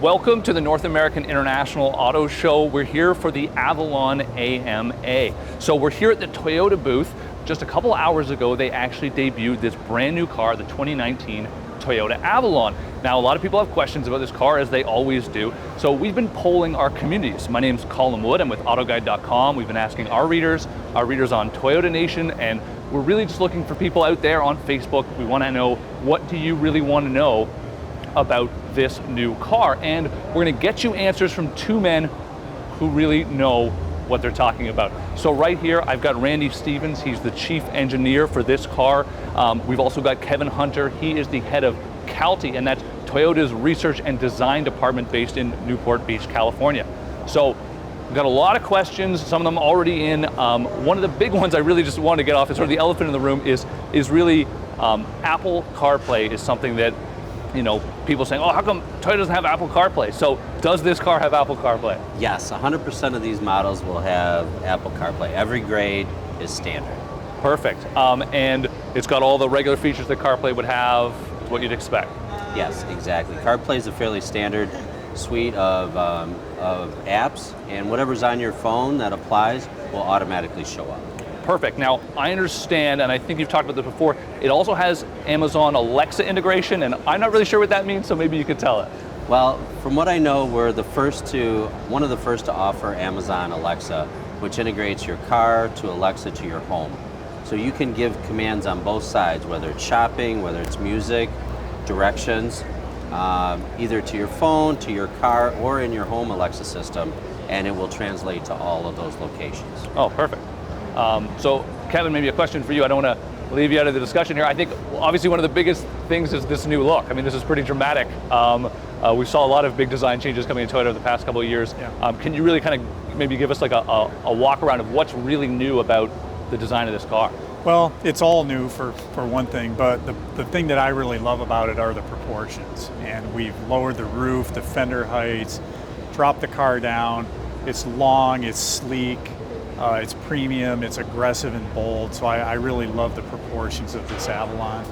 Welcome to the North American International Auto Show. We're here for the Avalon AMA. So we're here at the Toyota booth. Just a couple hours ago, they actually debuted this brand new car, the 2019 Toyota Avalon. Now, a lot of people have questions about this car, as they always do. So we've been polling our communities. My name's Colin Wood, I'm with AutoGuide.com. We've been asking our readers on Toyota Nation, and we're really just looking for people out there on Facebook. We want to know, what do you really want to know about this new car? And we're going to get you answers from two men who really know what they're talking about. So right here, I've got Randy Stevens. He's the chief engineer for this car. We've also got Kevin Hunter. He is the head of CALTI, and that's Toyota's research and design department based in Newport Beach, California. So we've got a lot of questions, some of them already in. One of the big ones I really just want to get off is sort of the elephant in the room is really Apple CarPlay is something that, you know, people saying, oh, how come Toyota doesn't have Apple CarPlay? So does this car have Apple CarPlay? Yes, 100% of these models will have Apple CarPlay. Every grade is standard. Perfect. And it's got all the regular features that CarPlay would have, what you'd expect. Yes, exactly. CarPlay is a fairly standard suite of apps, and whatever's on your phone that applies will automatically show up. Perfect. Now, I understand, and I think you've talked about this before, it also has Amazon Alexa integration, and I'm not really sure what that means, so maybe you could tell it. Well, from what I know, we're one of the first to offer Amazon Alexa, which integrates your car to Alexa to your home. So you can give commands on both sides, whether it's shopping, whether it's music, directions, either to your phone, to your car, or in your home Alexa system, and it will translate to all of those locations. Oh, perfect. So Kevin, maybe a question for you. I don't want to leave you out of the discussion here. I think obviously one of the biggest things is this new look. I mean, this is pretty dramatic. We saw a lot of big design changes coming in Toyota over the past couple of years. Yeah. Can you really kind of maybe give us like a walk around of what's really new about the design of this car? Well, it's all new for one thing, but the thing that I really love about it are the proportions. And we've lowered the roof, the fender heights, dropped the car down. It's long, it's sleek. It's premium, it's aggressive and bold, so I really love the proportions of this Avalon.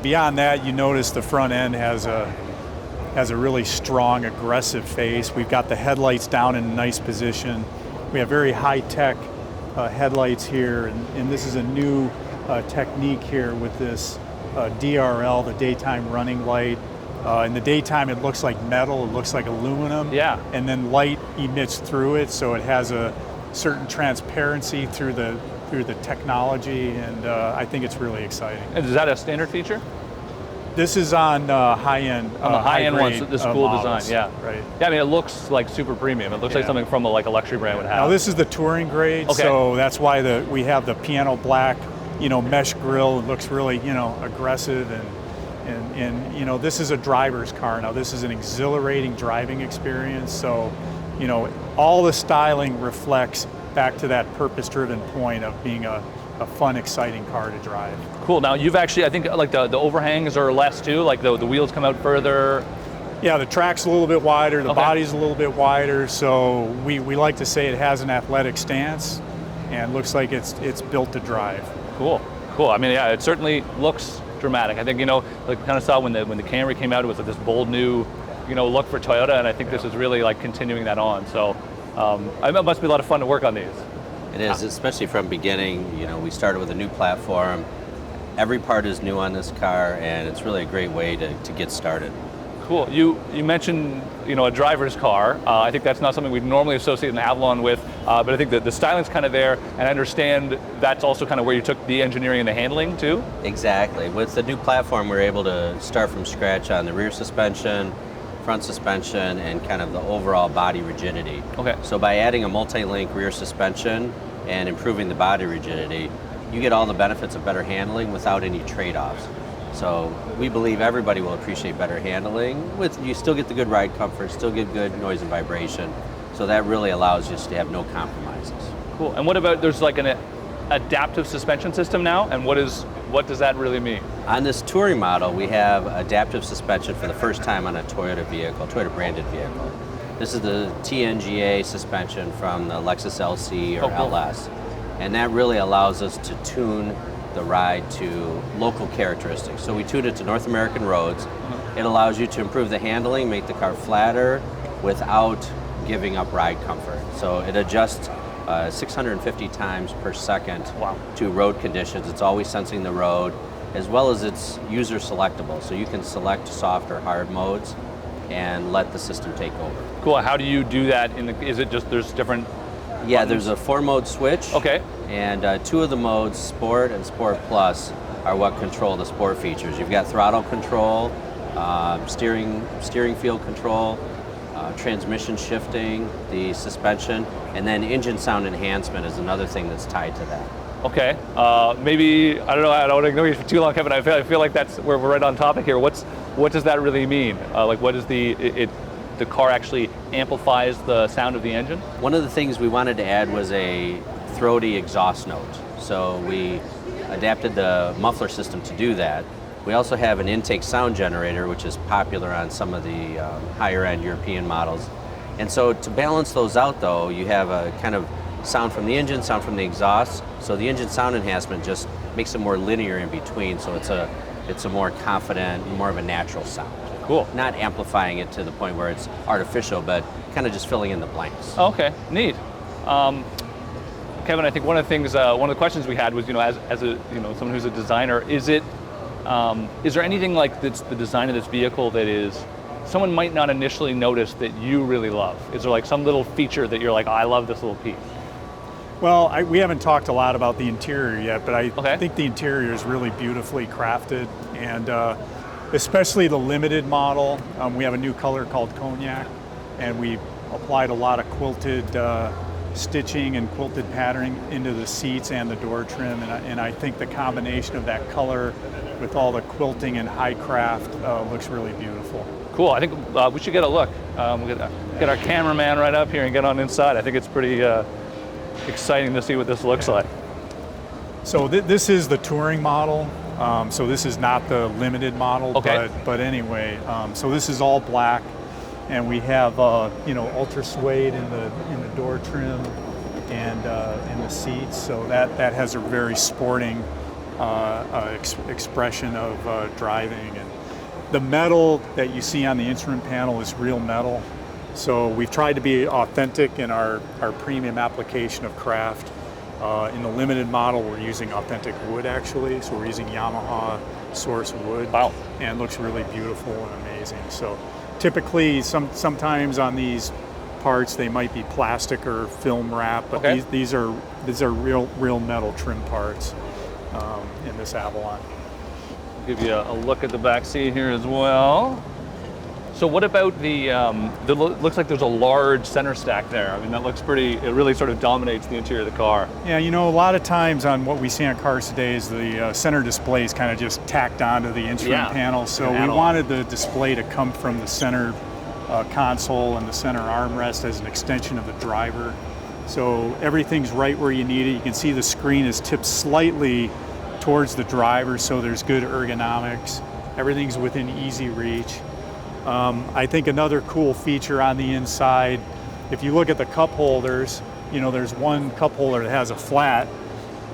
Beyond that, you notice the front end has a really strong, aggressive face. We've got the headlights down in a nice position. We have very high-tech headlights here, and this is a new technique here with this DRL, the daytime running light. In the daytime, it looks like metal, it looks like aluminum, yeah. And then light emits through it, so it has a certain transparency through the technology, and I think it's really exciting. And is that a standard feature? This is on high-end. On the high-end ones, this cool models. design, yeah. Right. Yeah, I mean, it looks like super premium. It looks like something from a luxury brand would have. Now this is the touring grade, okay. So that's why we have the piano black, mesh grille. It looks really, aggressive, and this is a driver's car. Now this is an exhilarating driving experience, so all the styling reflects back to that purpose-driven point of being a fun, exciting car to drive. Cool. Now you've actually, I think, like the overhangs are less too, like the wheels come out further. Yeah, the track's a little bit wider, the body's a little bit wider, so we like to say it has an athletic stance and looks like it's built to drive. Cool. I mean, yeah, it certainly looks dramatic. I think, like we kind of saw when the Camry came out, it was this bold new look for Toyota, and I think this is really like continuing that on. So it must be a lot of fun to work on these. It is, especially from beginning. We started with a new platform. Every part is new on this car, and it's really a great way to get started. Cool. You mentioned a driver's car. I think that's not something we'd normally associate an Avalon with, but I think that the styling's kind of there, and I understand that's also kind of where you took the engineering and the handling too? Exactly. With the new platform, we're able to start from scratch on the rear suspension, front suspension, and kind of the overall body rigidity. Okay. So by adding a multi-link rear suspension and improving the body rigidity, you get all the benefits of better handling without any trade-offs. So we believe everybody will appreciate better handling. You still get the good ride comfort, still get good noise and vibration. So that really allows you to have no compromises. Cool. And what about, there's like an adaptive suspension system now, and what does that really mean? On this touring model, we have adaptive suspension for the first time on a Toyota vehicle, Toyota branded vehicle. This is the TNGA suspension from the Lexus LC or cool. LS. And that really allows us to tune the ride to local characteristics. So we tune it to North American roads. It allows you to improve the handling, make the car flatter without giving up ride comfort. So it adjusts 650 times per second to road conditions. It's always sensing the road, as well as it's user selectable. So you can select soft or hard modes and let the system take over. Cool. How do you do that? Is it just there's different? Yeah, buttons? there's a 4-mode switch. Okay. And 2 of the modes, Sport and Sport Plus, are what control the sport features. You've got throttle control, steering feel control, transmission shifting, the suspension, and then engine sound enhancement is another thing that's tied to that. Okay. Maybe I don't know. I don't want to ignore you for too long, Kevin. I feel like we're right on topic here. What does that really mean? Like, what is the car actually amplifies the sound of the engine? One of the things we wanted to add was a throaty exhaust note. So we adapted the muffler system to do that. We also have an intake sound generator, which is popular on some of the higher end European models. And so to balance those out though, you have a kind of sound from the engine, sound from the exhaust. So the engine sound enhancement just makes it more linear in between. So it's a more confident, more of a natural sound. Cool. Not amplifying it to the point where it's artificial, but kind of just filling in the blanks. Okay, neat. Kevin, I think one of the questions we had was, as a someone who's a designer, is there anything like the design of this vehicle that someone might not initially notice that you really love? Is there like some little feature that you're like, oh, I love this little piece? Well, we haven't talked a lot about the interior yet, but I Okay. think the interior is really beautifully crafted, and especially the limited model. We have a new color called Cognac, and we applied a lot of quilted stitching and quilted patterning into the seats and the door trim, and I think the combination of that color with all the quilting and high craft looks really beautiful. Cool. I think we should get a look. We'll get our cameraman right up here and get on inside. I think it's pretty exciting to see what this looks like. So this is the touring model. So this is not the limited model, Okay. but anyway, so this is all black, and we have ultra suede in the door trim and in the seats. So that has a very sporting expression of driving. And the metal that you see on the instrument panel is real metal. So we've tried to be authentic in our premium application of craft. In the limited model, we're using authentic wood actually. So we're using Yamaha source wood. Wow. And it looks really beautiful and amazing. So typically, sometimes on these parts, they might be plastic or film wrap, but Okay. these are real metal trim parts in this Avalon. I'll give you a look at the back seat here as well. So what about looks like there's a large center stack there. I mean, that looks it really sort of dominates the interior of the car. Yeah, a lot of times on what we see on cars today is the center display is kind of just tacked onto the instrument panel. So we wanted the display to come from the center console and the center armrest as an extension of the driver. So everything's right where you need it. You can see the screen is tipped slightly towards the driver, so there's good ergonomics. Everything's within easy reach. I think another cool feature on the inside, if you look at the cup holders, there's one cup holder that has a flat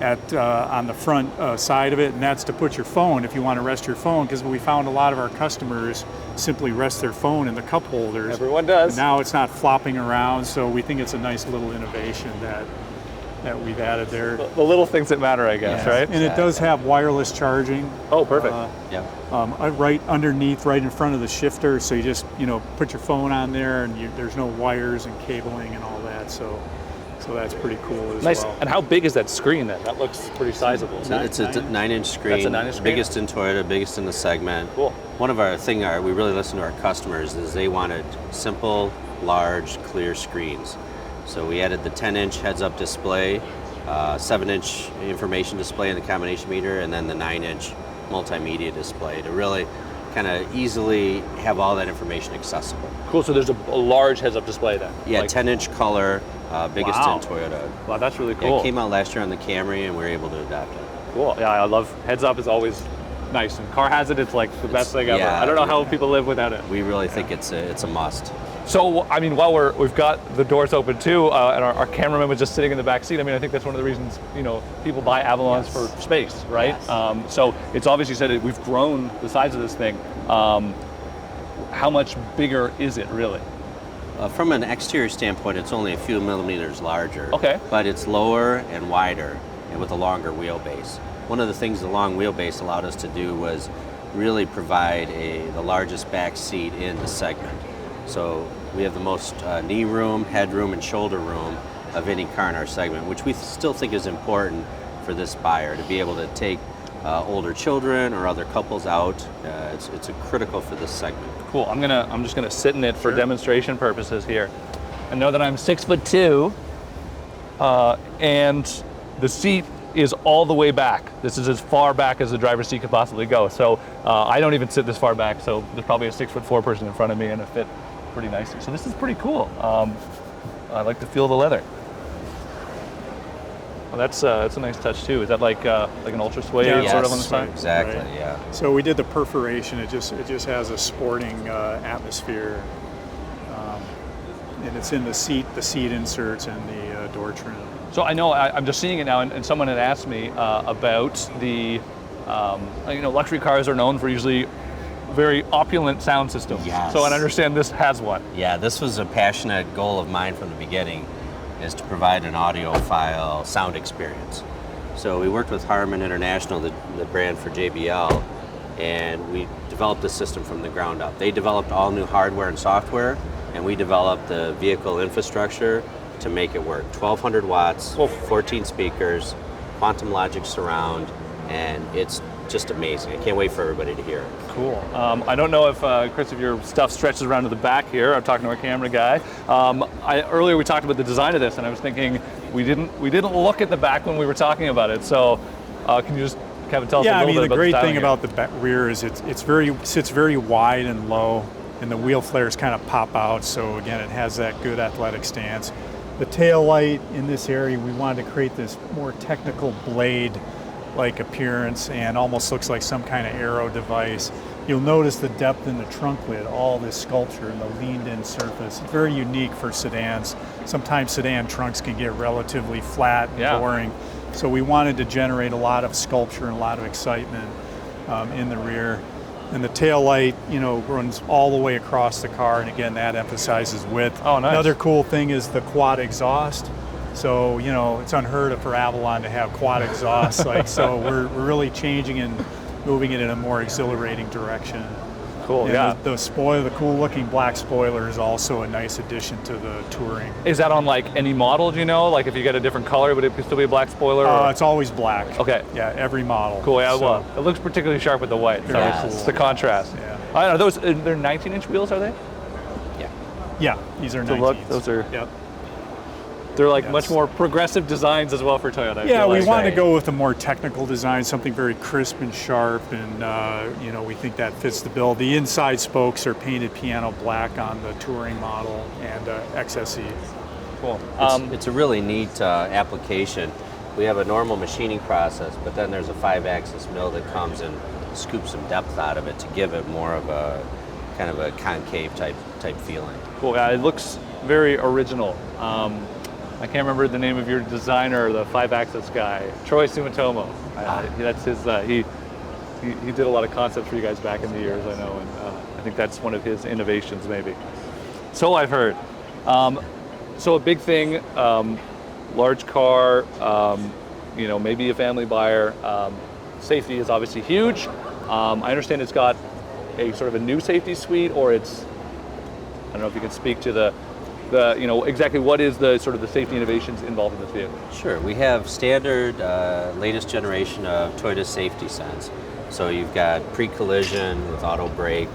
on the front side of it, and that's to put your phone if you want to rest your phone, because we found a lot of our customers simply rest their phone in the cup holders. Everyone does. And now it's not flopping around, so we think it's a nice little innovation that we've added there. The little things that matter, I guess, right? And it does have wireless charging. Oh, perfect. Right underneath, right in front of the shifter, so you just put your phone on there, and there's no wires and cabling and all that. So that's pretty cool as Nice. well. And how big is that screen then? That looks pretty sizable. So it's a 9-inch screen. That's a 9-inch screen? Biggest in Toyota, biggest in the segment. Cool. One of we really listen to our customers is they wanted simple, large, clear screens. So we added the 10-inch heads-up display, 7-inch information display in the combination meter, and then the 9-inch multimedia display to really kind of easily have all that information accessible. Cool. So there's a large heads-up display then. Yeah, 10-inch color, biggest Wow. in Toyota. Wow, that's really Yeah, cool. it came out last year on the Camry, and we were able to adapt it. Cool. Yeah, I love heads-up is always nice. And car has it's like the best thing ever. yeah, I don't know how people live without it. We really think it's a must. So, I mean, while we've got the doors open too, and our cameraman was just sitting in the back seat, I mean, I think that's one of the reasons, people buy Avalons Yes. for space, right? Yes. So it's obviously said that we've grown the size of this thing. How much bigger is it really? From an exterior standpoint, it's only a few millimeters larger. Okay. But it's lower and wider and with a longer wheelbase. One of the things the long wheelbase allowed us to do was really provide the largest back seat in the segment. So we have the most knee room, head room, and shoulder room of any car in our segment, which we still think is important for this buyer to be able to take older children or other couples out. It's critical for this segment. Cool. I'm just gonna sit in it for Sure. demonstration purposes here. I know that I'm 6'2", and the seat is all the way back. This is as far back as the driver's seat could possibly go. So I don't even sit this far back. So there's probably a 6'4" person in front of me, and it fit pretty nicely. So this is pretty cool. I like to feel the leather. Well, that's a nice touch too. Is that like an ultra suede Yeah, sort of Yes, on the side? exactly, Right. yeah. So we did the perforation. It just has a sporting atmosphere, and it's in the seat inserts and the door trim. So I know I'm just seeing it now, and someone had asked me about the, luxury cars are known for usually very opulent sound systems. Yes. So I understand this has one. Yeah, this was a passionate goal of mine from the beginning, is to provide an audiophile sound experience. So we worked with Harman International, the brand for JBL, and we developed the system from the ground up. They developed all new hardware and software, and we developed the vehicle infrastructure to make it work. 1,200 watts, 14 speakers, Quantum Logic surround, and it's just amazing. I can't wait for everybody to hear it. Cool. I don't know if, Chris, if your stuff stretches around to the back here. I'm talking to our camera guy. Earlier we talked about the design of this, and I was thinking we didn't look at the back when we were talking about it. So can you just, Kevin, tell us a Yeah, I little mean, bit the about great styling thing here? about the rear is sits very wide and low, and the wheel flares kind of pop out. So again, it has that good athletic stance. The tail light in this area, we wanted to create this more technical blade-like appearance, and almost looks like some kind of aero device. You'll notice the depth in the trunk lid, all this sculpture and the leaned-in surface. It's very unique for sedans. Sometimes sedan trunks can get relatively flat and Yeah. boring. So we wanted to generate a lot of sculpture and a lot of excitement in the rear. And the tail light, runs all the way across the car, and again, that emphasizes width. Oh, nice. Another cool thing is the quad exhaust. So, it's unheard of for Avalon to have quad exhaust. So we're really changing and moving it in a more exhilarating direction. Cool, And yeah. the cool looking black spoiler is also a nice addition to the Touring. Is that on like any model, do you know? Like if you get a different color, would it still be a black spoiler? or- It's always black. Okay. Yeah, every model. Cool, yeah, So- well, it looks particularly sharp with the white. So Very it's, cool. it's the contrast. Yeah. I don't know, they're 19-inch wheels, are they? Yeah. Yeah, these are To 19s. look, those are- Yep. They're like Yes. much more progressive designs as well for Toyota. I Yeah, feel we like. wanted to Right. go with a more technical design, something very crisp and sharp, and we think that fits the bill. The inside spokes are painted piano black on the Touring model and XSE. Cool. It's a really neat application. We have a normal machining process, but then there's a 5-axis mill that comes and scoops some depth out of it to give it more of a kind of a concave type feeling. Cool. Yeah, it looks very original. I can't remember the name of your designer, the 5-axis guy, Troy Sumitomo. That's his. He did a lot of concepts for you guys back in the years, I know, and I think that's one of his innovations, maybe. So I've heard. So a big thing, large car, maybe a family buyer. Safety is obviously huge. I understand it's got a sort of a new safety suite, or it's. I don't know if you can speak to the exactly what is the sort of the safety innovations involved in this vehicle. Sure, we have standard latest generation of Toyota Safety Sense. So you've got pre-collision with auto brake,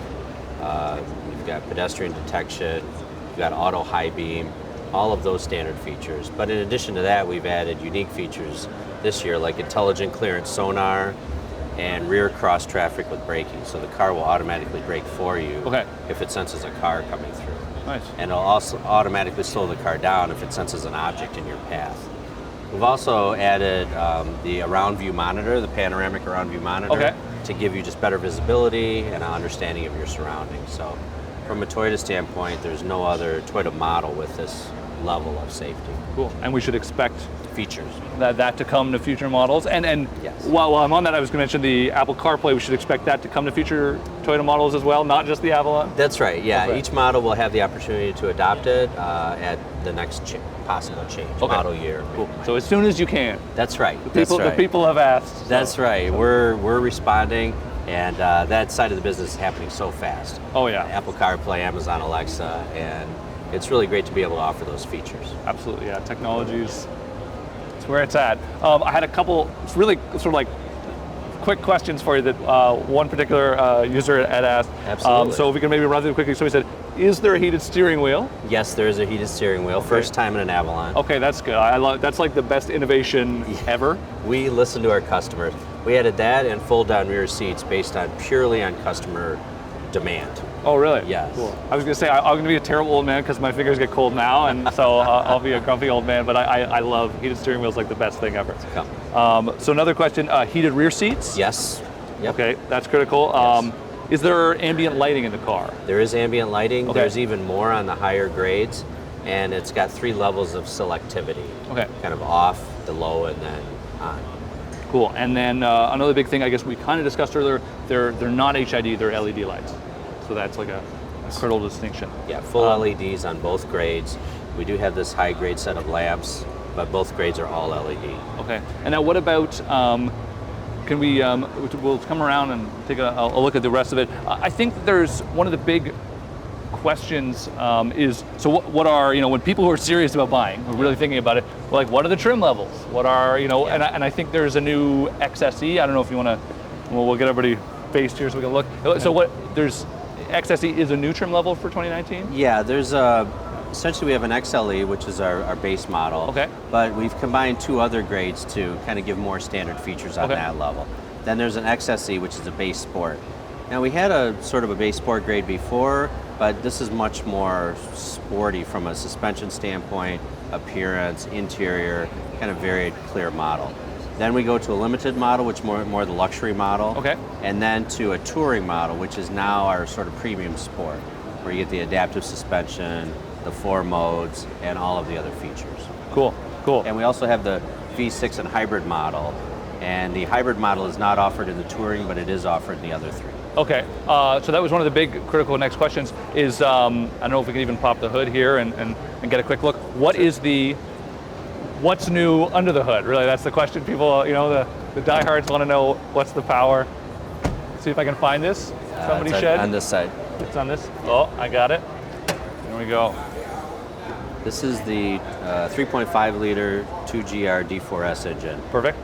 you've got pedestrian detection, you've got auto high beam, all of those standard features. But in addition to that, we've added unique features this year like intelligent clearance sonar and rear cross traffic with braking. So the car will automatically brake for you if it senses a car coming through. Nice. And it'll also automatically slow the car down if it senses an object in your path. We've also added the around view monitor, the panoramic around view monitor, to give you just better visibility and an understanding of your surroundings. So from a Toyota standpoint, there's no other Toyota model with this level of safety. Cool. And we should expect Features. that to come to future models. And Yes. while I'm on that, I was going to mention the Apple CarPlay. We should expect that to come to future Toyota models as well, not just the Avalon. That's right, yeah. Okay. Each model will have the opportunity to adopt it at the next possible change, Okay. model year. Cool. So as soon as you can. That's right. The people have asked. so- That's right. We're responding, and that side of the business is happening so fast. Oh yeah. Apple CarPlay, Amazon Alexa, and it's really great to be able to offer those features. Absolutely, yeah. Technology's it's where it's at. I had a couple really sort of like quick questions for you that one particular user had asked. Absolutely. So if we can maybe run through quickly. So he said, is there a heated steering wheel? Yes, there is a heated steering wheel. First time in an Avalon. Okay, that's good. I love that's like the best innovation ever. We listen to our customers. We added that and fold-down rear seats based on purely on customer demand. Oh, really? Yes. Cool. I was going to say, I'm going to be a terrible old man because my fingers get cold now, and so I'll be a grumpy old man, but I love heated steering wheels, like the best thing ever. Come. So another question, heated rear seats? Yes. Yep. Okay, that's critical. Yes. Is there ambient lighting in the car? There is ambient lighting. Okay. There's even more on the higher grades, and it's got 3 levels of selectivity. Okay. Kind of off, the low, and then on. Cool. And then another big thing, I guess we kind of discussed earlier, they're not HID, they're LED lights. So that's like a critical distinction. Yeah, full LEDs on both grades. We do have this high grade set of lamps, but both grades are all LED. Okay. And now what about, can we, we'll come around and take a look at the rest of it. I think that there's one of the big questions is, so what are, when people who are serious about buying, are really thinking about it, like what are the trim levels? What are, and I think there's a new XSE. I don't know if you want to, we'll get everybody faced here so we can look. So XSE is a new trim level for 2019? Yeah, there's essentially we have an XLE, which is our base model. Okay. But we've combined 2 other grades to kind of give more standard features on that level. Then there's an XSE, which is a base sport. Now we had a sort of a base sport grade before, but this is much more sporty from a suspension standpoint, appearance, interior, kind of very clear model. Then we go to a limited model, which is more the luxury model. Okay. And then to a touring model, which is now our sort of premium sport, where you get the adaptive suspension, the 4 modes, and all of the other features. Cool. And we also have the V6 and hybrid model, and the hybrid model is not offered in the touring, but it is offered in the other 3. Okay, so that was one of the big critical next questions is, I don't know if we can even pop the hood here and get a quick look. What's new under the hood? Really, that's the question. People, the diehards want to know what's the power. See if I can find this. Somebody shed. On this side. It's on this. Oh, I got it. There we go. This is the 3.5 liter 2GR D4S engine. Perfect.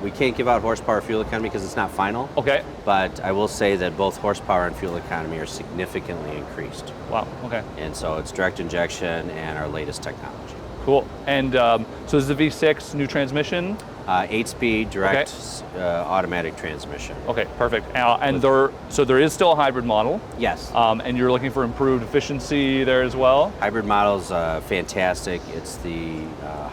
We can't give out horsepower fuel economy because it's not final. Okay. But I will say that both horsepower and fuel economy are significantly increased. Wow. Okay. And so it's direct injection and our latest technology. Cool. And so this is the V6 new transmission. 8-speed direct automatic transmission. Okay, perfect. And there is still a hybrid model. Yes. And you're looking for improved efficiency there as well. Hybrid model's fantastic. It's the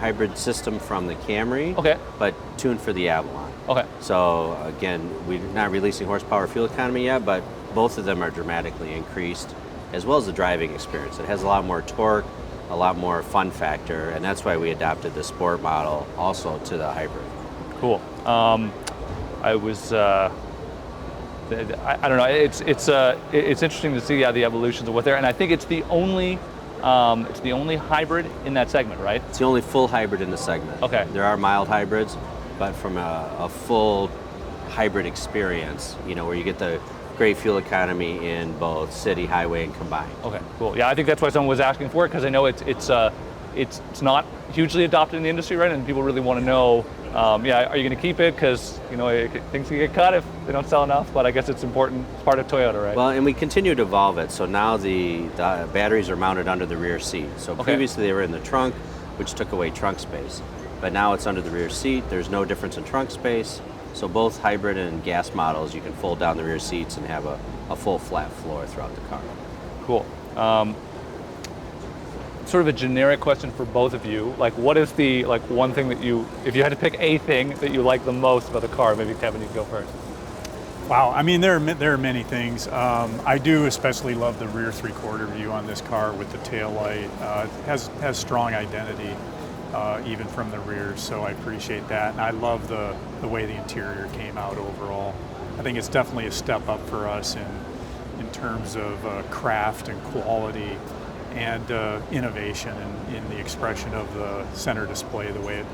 hybrid system from the Camry, but tuned for the Avalon. Okay. So again, we're not releasing horsepower fuel economy yet, but both of them are dramatically increased, as well as the driving experience. It has a lot more torque, a lot more fun factor, and that's why we adopted the sport model also to the hybrid. Cool. I was, I don't know. It's interesting to see the evolutions of what there, and I think it's the only hybrid in that segment, right? It's the only full hybrid in the segment. Okay. There are mild hybrids, but from a full hybrid experience, where you get the great fuel economy in both city, highway, and combined. Okay, cool. Yeah, I think that's why someone was asking for it, because I know it's not hugely adopted in the industry, right? And people really want to know, are you going to keep it? Because things can get cut if they don't sell enough. But I guess it's important. It's part of Toyota, right? Well, and we continue to evolve it. So now the batteries are mounted under the rear seat. So previously they were in the trunk, which took away trunk space. But now it's under the rear seat. There's no difference in trunk space. So both hybrid and gas models, you can fold down the rear seats and have a full flat floor throughout the car. Cool. Sort of a generic question for both of you. Like, what is the one thing that if you had to pick a thing that you like the most about the car? Maybe Kevin, you can go first. Wow, I mean, there are many things. I do especially love the rear three-quarter view on this car with the tail light. It has strong identity even from the rear, so I appreciate that. And I love the way the interior came out overall. I think it's definitely a step up for us in terms of craft and quality and innovation in the expression of the center display, the way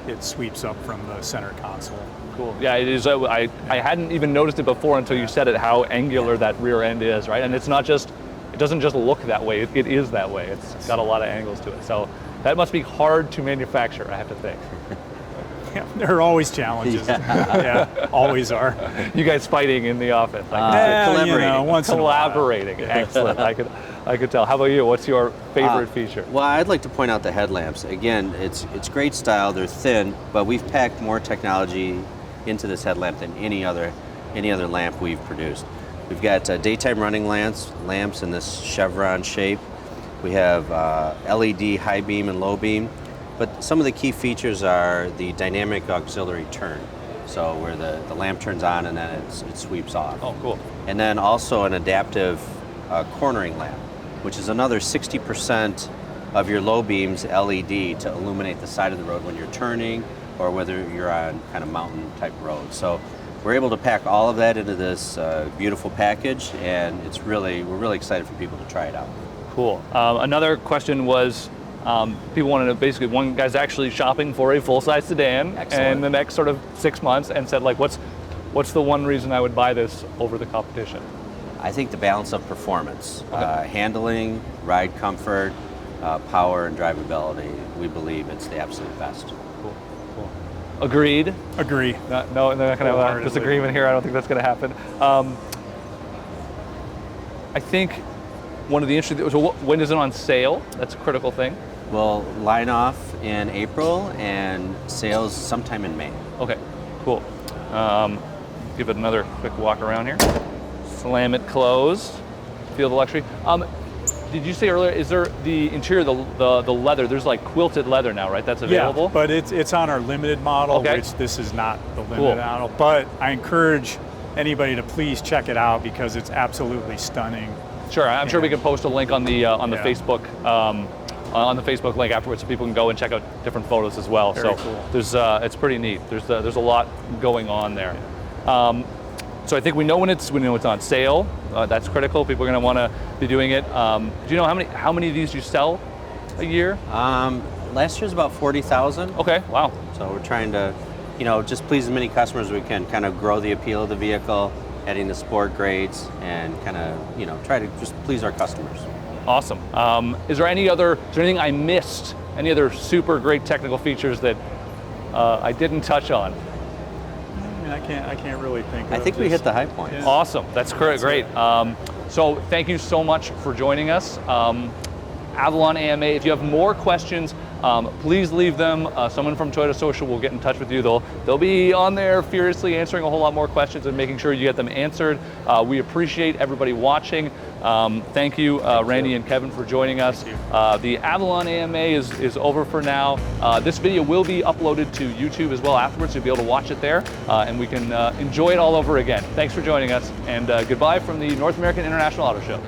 it sweeps up from the center console. Cool. Yeah, it is. I hadn't even noticed it before until you said it, how angular that rear end is, right? And it's not just, it doesn't just look that way, it is that way. It's got a lot of angles to it. So that must be hard to manufacture, I have to think. Yeah, there are always challenges. Yeah, always are. You guys fighting in the office. Collaborating. Once in a while. Collaborating. Excellent. I could tell. How about you? What's your favorite feature? Well, I'd like to point out the headlamps. Again, it's great style. They're thin, but we've packed more technology into this headlamp than any other lamp we've produced. We've got daytime running lamps in this chevron shape. We have LED high beam and low beam. But some of the key features are the dynamic auxiliary turn. So where the lamp turns on and then it sweeps off. Oh, cool. And then also an adaptive cornering lamp, which is another 60% of your low beams LED to illuminate the side of the road when you're turning or whether you're on kind of mountain type roads. So we're able to pack all of that into this beautiful package, and we're really excited for people to try it out. Cool. Another question was, people wanted to basically, one guy's actually shopping for a full-size sedan in the next sort of 6 months and said, like, what's the one reason I would buy this over the competition? I think the balance of performance, handling, ride comfort, power, and drivability, we believe it's the absolute best. Cool. Agreed? Agree. No, they're not going to have a disagreement here. I don't think that's going to happen. I think one of the interesting, so when is it on sale? That's a critical thing. We'll line off in April and sales sometime in May. Okay, cool. Give it another quick walk around here. Slam it closed. Feel the luxury. Did you say earlier, is there the interior, the leather, there's like quilted leather now, right? That's available? Yeah, but it's on our limited model, Okay. which this is not the limited model. But I encourage anybody to please check it out because it's absolutely stunning. Sure, I'm sure we can post a link on the Facebook on the Facebook link afterwards, so people can go and check out different photos as well. Very so cool. there's it's pretty neat. There's a lot going on there. So I think we know when it's on sale. That's critical. People are going to want to be doing it. Do you know how many of these you sell a year? Last year's about 40,000. Okay, wow. So we're trying to, just please as many customers as we can, kind of grow the appeal of the vehicle, adding the sport grades, and kind of, try to just please our customers. Awesome. Is there anything I missed? Any other super great technical features that I didn't touch on? I can't really think of I think we hit the high points. Yeah. Awesome. That's great. So thank you so much for joining us. Avalon AMA, if you have more questions, please leave them. Someone from Toyota Social will get in touch with you. They'll be on there furiously answering a whole lot more questions and making sure you get them answered. We appreciate everybody watching. Thank you, Randy and Kevin, for joining us. The Avalon AMA is over for now. This video will be uploaded to YouTube as well afterwards. You'll be able to watch it there, and we can enjoy it all over again. Thanks for joining us, and goodbye from the North American International Auto Show.